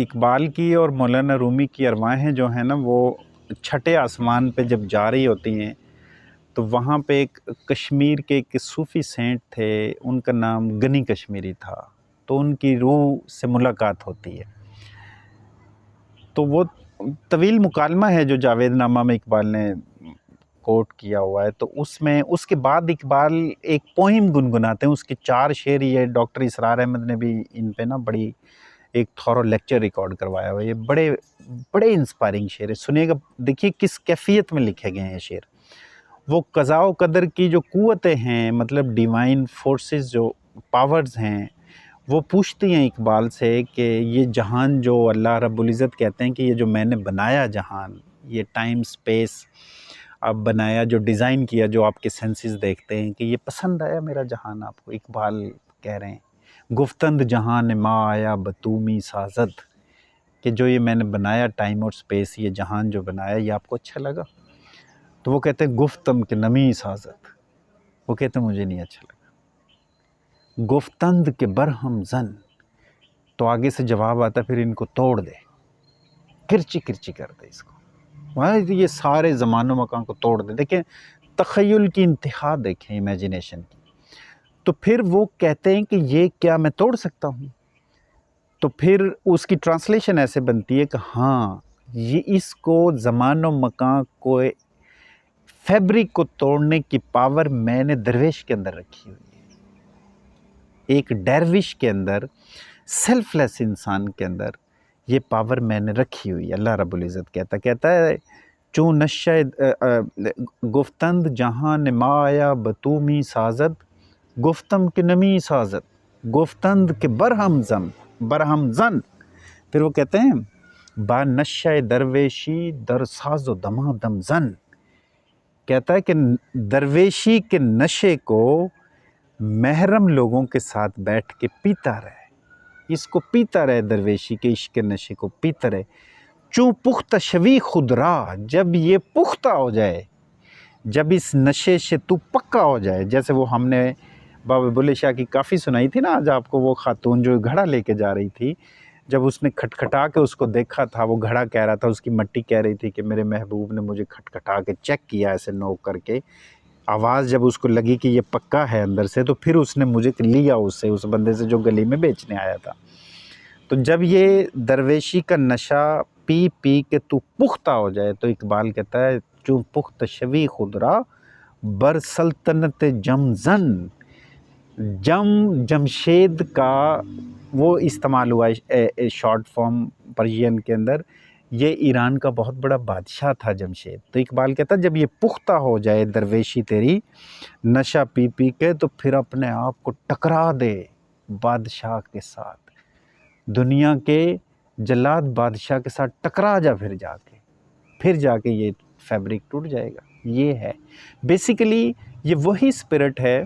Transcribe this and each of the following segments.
اقبال کی اور مولانا رومی کی ارواحیں جو ہیں نا وہ چھٹے آسمان پہ جب جا رہی ہوتی ہیں تو وہاں پہ ایک کشمیر کے ایک صوفی سینٹ تھے، ان کا نام غنی کشمیری تھا، تو ان کی روح سے ملاقات ہوتی ہے۔ تو وہ طویل مکالمہ ہے جو جاوید نامہ میں اقبال نے کوٹ کیا ہوا ہے، تو اس میں اس کے بعد اقبال ایک پوئم گنگناتے ہیں، اس کے 4 شعر، یہ ڈاکٹر اسرار احمد نے بھی ان پہ نا بڑی ایک تھورو لیکچر ریکارڈ کروایا ہوا ہے۔ یہ بڑے بڑے انسپائرنگ شعر ہے، سنیے گا، دیکھیے کس کیفیت میں لکھے گئے ہیں یہ شعر۔ وہ قضاء و قدر کی جو قوتیں ہیں، مطلب ڈیوائن فورسز جو پاورز ہیں، وہ پوچھتی ہیں اقبال سے کہ یہ جہان جو اللہ رب العزت کہتے ہیں کہ یہ جو میں نے بنایا جہان، یہ ٹائم سپیس اب بنایا، جو ڈیزائن کیا، جو آپ کے سینسز دیکھتے ہیں کہ یہ پسند آیا میرا جہان آپ کو؟ اقبال کہہ رہے ہیں گفتند جہان ما آیا بتومی سازد، کہ جو یہ میں نے بنایا ٹائم اور سپیس، یہ جہان جو بنایا، یہ آپ کو اچھا لگا؟ تو وہ کہتے ہیں گفتم کہ نمی سازد، وہ کہتے ہیں مجھے نہیں اچھا لگا۔ گفتند کے برہم زن، تو آگے سے جواب آتا ہے پھر ان کو توڑ دے، کرچی کرچی کر دے اس کو، یہ سارے زمان و مکان کو توڑ دے۔ دیکھیں تخیل کی انتہا، دیکھیں امیجینیشن کی۔ تو پھر وہ کہتے ہیں کہ یہ کیا میں توڑ سکتا ہوں؟ تو پھر اس کی ٹرانسلیشن ایسے بنتی ہے کہ ہاں، یہ اس کو زمان و مکان کو، فیبرک کو توڑنے کی پاور میں نے درویش کے اندر رکھی ہوئی ہے، ایک درویش کے اندر، سیلف لیس انسان کے اندر یہ پاور میں نے رکھی ہوئی ہے۔ اللہ رب العزت کہتا ہے چون نشہ گفتند جہان ما آیا بتومی سازد، گفتم کے نمی سازد، گفتند کے برہم زن، پھر وہ کہتے ہیں با نشہ درویشی در ساز و دمادم زن، کہتا ہے کہ درویشی کے نشے کو محرم لوگوں کے ساتھ بیٹھ کے پیتا رہے، اس کو پیتا رہے، درویشی کے عشق کے نشے کو پیتا رہے۔ چوں پختہ شوی خود را، جب یہ پختہ ہو جائے، جب اس نشے سے تو پکا ہو جائے، جیسے وہ ہم نے بابا بلے شاہ کی کافی سنائی تھی نا آج آپ کو، وہ خاتون جو گھڑا لے کے جا رہی تھی، جب اس نے کھٹکھٹا کے اس کو دیکھا تھا، وہ گھڑا کہہ رہا تھا، اس کی مٹی کہہ رہی تھی کہ میرے محبوب نے مجھے کھٹکھٹا کے چیک کیا ایسے نوک کر کے، آواز جب اس کو لگی کہ یہ پکا ہے اندر سے، تو پھر اس نے مجھے لیا اس سے، اس بندے سے جو گلی میں بیچنے آیا تھا۔ تو جب یہ درویشی کا نشہ پی پی کے تو پختہ ہو جائے، تو اقبال کہتا ہے چوں پختہ شوی خود را بر سلطنت جمزن، جمشید کا وہ استعمال ہوا ہے شارٹ فارم پرشین کے اندر، یہ ایران کا بہت بڑا بادشاہ تھا جمشید۔ تو اقبال کہتا ہے جب یہ پختہ ہو جائے درویشی تیری نشہ پی پی کے، تو پھر اپنے آپ کو ٹکرا دے بادشاہ کے ساتھ، دنیا کے جلاد بادشاہ کے ساتھ ٹکرا جا، پھر جا کے یہ فیبرک ٹوٹ جائے گا۔ یہ ہے بیسیکلی، یہ وہی اسپرٹ ہے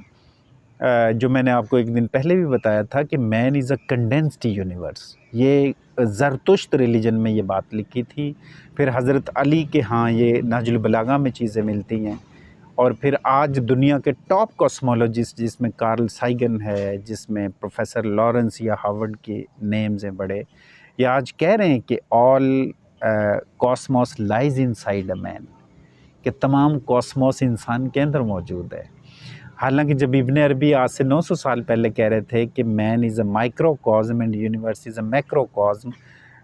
جو میں نے آپ کو ایک دن پہلے بھی بتایا تھا کہ man is a condensed universe. یہ زرتشت ریلیجن میں یہ بات لکھی تھی، پھر حضرت علی کے ہاں یہ نہج البلاغہ میں چیزیں ملتی ہیں، اور پھر آج دنیا کے ٹاپ کاسمولوجسٹ جس میں کارل سائگن ہے، جس میں پروفیسر لارنس یا ہارورڈ کے نیمز ہیں بڑے، یہ آج کہہ رہے ہیں کہ آل کاسموس لائز ان سائڈ اے مین، کہ تمام کاسموس انسان کے اندر موجود ہے۔ حالانکہ جب ابن عربی آج سے 900 سال پہلے کہہ رہے تھے کہ man is a microcosm and universe is a macrocosm,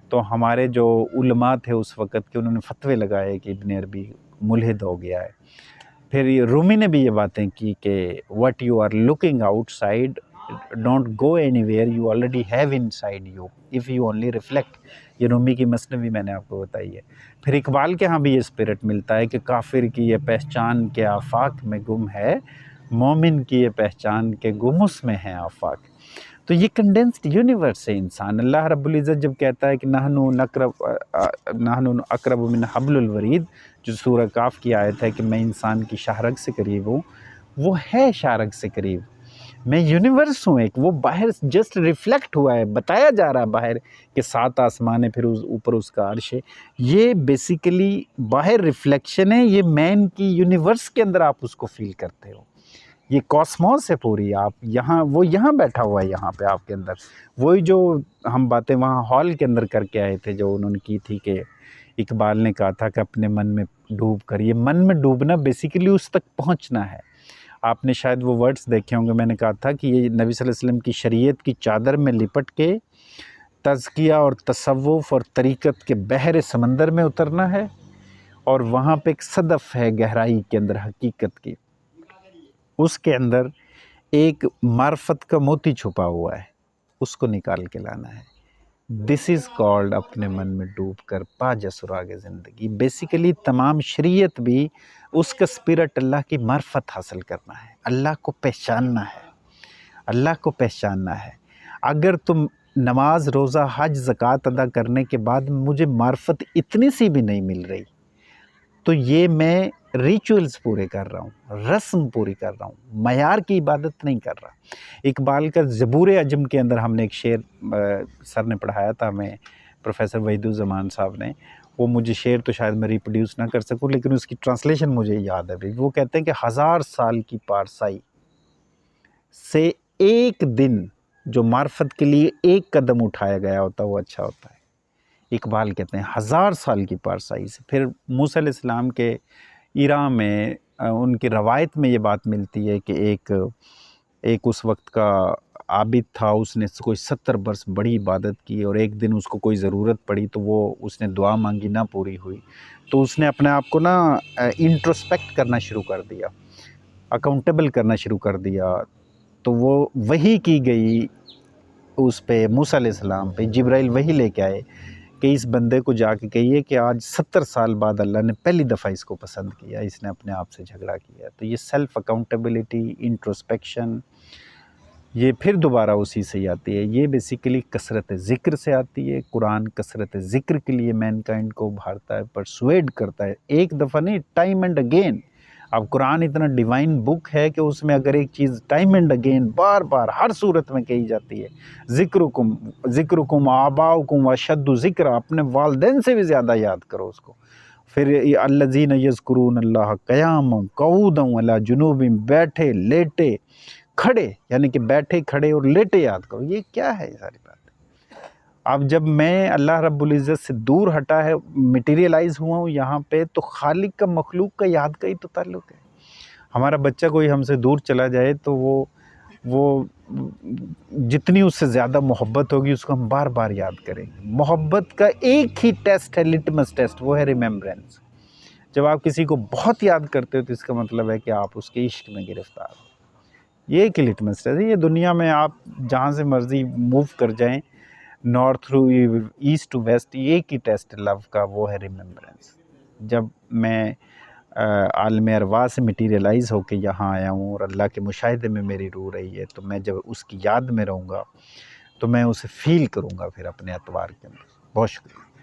تو ہمارے جو علماء تھے اس وقت کے، انہوں نے فتوے لگائے کہ ابن عربی ملحد ہو گیا ہے۔ پھر رومی نے بھی یہ باتیں کی کہ what you are looking outside don't go anywhere, you already have inside you if you only reflect۔ یہ رومی کی مثنوی میں نے آپ کو بتائی ہے۔ پھر اقبال کے ہاں بھی یہ اسپرٹ ملتا ہے کہ کافر کی یہ پہچان کے آفاق میں گم ہے، مومن کی یہ پہچان کے گم اس میں ہے آفاق۔ تو یہ کنڈینسڈ یونیورس ہے انسان۔ اللہ رب العزت جب کہتا ہے کہ نحن اقرب من حبل الورید، جو سورہ کاف کی آیت ہے کہ میں انسان کی شاہرگ سے قریب ہوں، وہ ہے شاہرگ سے قریب، میں یونیورس ہوں ایک، وہ باہر جسٹ ریفلیکٹ ہوا ہے، بتایا جا رہا ہے باہر کہ 7 آسمان ہے، پھر اوپر اس کا عرش ہے۔ یہ بیسیکلی باہر ریفلیکشن ہے، یہ مین کی یونیورس کے اندر آپ اس کو فیل کرتے ہو۔ یہ کاسموس ہے پوری. آپ یہاں، وہ یہاں بیٹھا ہوا ہے یہاں پہ آپ کے اندر. وہی جو ہم باتیں وہاں ہال کے اندر کر کے آئے تھے، جو انہوں نے کی تھی کہ اقبال نے کہا تھا کہ اپنے من میں ڈوب کر. یہ من میں ڈوبنا بیسیکلی اس تک پہنچنا ہے. آپ نے شاید وہ ورڈز دیکھے ہوں گے، میں نے کہا تھا کہ یہ نبی صلی اللہ علیہ وسلم کی شریعت کی چادر میں لپٹ کے تزکیہ اور تصوف اور طریقت کے بحر سمندر میں اترنا ہے، اور وہاں پہ ایک صدف ہے گہرائی کے اندر حقیقت کی، اس کے اندر ایک معرفت کا موتی چھپا ہوا ہے، اس کو نکال کے لانا ہے. دس از کالڈ اپنے من میں ڈوب کر پا جا سراغ زندگی. بیسیکلی تمام شریعت بھی اس کا اسپرٹ اللہ کی معرفت حاصل کرنا ہے، اللہ کو پہچاننا ہے، اللہ کو پہچاننا ہے. اگر تم نماز، روزہ، حج، زکوٰۃ ادا کرنے کے بعد مجھے معرفت اتنی سی بھی نہیں مل رہی، تو یہ میں ریچولز پورے کر رہا ہوں، رسم پوری کر رہا ہوں، معیار کی عبادت نہیں کر رہا. اقبال کا زبور عجم کے اندر ہم نے ایک شعر سر نے پڑھایا تھا ہمیں، پروفیسر وحید الزمان صاحب نے. وہ مجھے شعر تو شاید میں ریپروڈیوس نہ کر سکوں، لیکن اس کی ٹرانسلیشن مجھے یاد ہے بھی. وہ کہتے ہیں کہ 1000 سال کی پارسائی سے ایک دن جو معرفت کے لیے ایک قدم اٹھایا گیا ہوتا وہ اچھا ہوتا ہے. اقبال کہتے ہیں 1000 سال کی پارسائی سے. پھر موسیٰ علیہ السلام کے ایران میں ان کی روایت میں یہ بات ملتی ہے کہ ایک اس وقت کا عابد تھا، اس نے کوئی 70 برس بڑی عبادت کی، اور ایک دن اس کو کوئی ضرورت پڑی تو اس نے دعا مانگی، نہ پوری ہوئی، تو اس نے اپنے آپ کو انٹروسپیکٹ کرنا شروع کر دیا، اکاؤنٹیبل کرنا شروع کر دیا. تو وہ وحی کی گئی اس پہ، موسیٰ علیہ السلام پہ جبرائیل وحی لے کے آئے کہ اس بندے کو جا کے کہیے کہ آج 70 سال بعد اللہ نے پہلی دفعہ اس کو پسند کیا، اس نے اپنے آپ سے جھگڑا کیا. تو یہ سیلف اکاؤنٹیبلٹی، انٹروسپیکشن، یہ پھر دوبارہ اسی سے آتی ہے. یہ بیسیکلی کثرت ذکر سے آتی ہے. قرآن کثرت ذکر کے لیے مین کائنڈ کو ابھارتا ہے، پرسویڈ کرتا ہے، ایک دفعہ نہیں، ٹائم اینڈ اگین. اب قرآن اتنا ڈیوائن بک ہے کہ اس میں اگر ایک چیز ٹائم اینڈ اگین بار بار ہر صورت میں کہی جاتی ہے، ذکرکم آباؤکم اشد ذکر، اپنے والدین سے بھی زیادہ یاد کرو اس کو. پھر الذین یذکرون اللہ قیاما قعودا علی جنوبہم، بیٹھے لیٹے کھڑے، یعنی کہ بیٹھے کھڑے اور لیٹے یاد کرو. یہ کیا ہے یہ ساری بات؟ اب جب میں اللہ رب العزت سے دور ہٹا ہے، میٹیریلائز ہوا ہوں یہاں پہ، تو خالق کا مخلوق کا یاد کا ہی تو تعلق ہے. ہمارا بچہ کوئی ہم سے دور چلا جائے تو وہ جتنی اس سے زیادہ محبت ہوگی اس کو ہم بار بار یاد کریں گے. محبت کا ایک ہی ٹیسٹ ہے، لٹمس ٹیسٹ، وہ ہے ریممبرنس. جب آپ کسی کو بہت یاد کرتے ہو تو اس کا مطلب ہے کہ آپ اس کے عشق میں گرفتار ہو. یہ ایک ہی لٹمس ٹیسٹ ہے. یہ دنیا میں آپ جہاں سے مرضی موو کر جائیں، north through east to west, ایک ہی ٹیسٹ لو کا، وہ ہے ریممبرنس. جب میں عالم ارواح سے مٹیریلائز ہو کے یہاں آیا ہوں اور اللہ کے مشاہدے میں میری روح رہی ہے، تو میں جب اس کی یاد میں رہوں گا تو میں اسے فیل کروں گا پھر اپنے اطوار کے اندر. بہت شکریہ.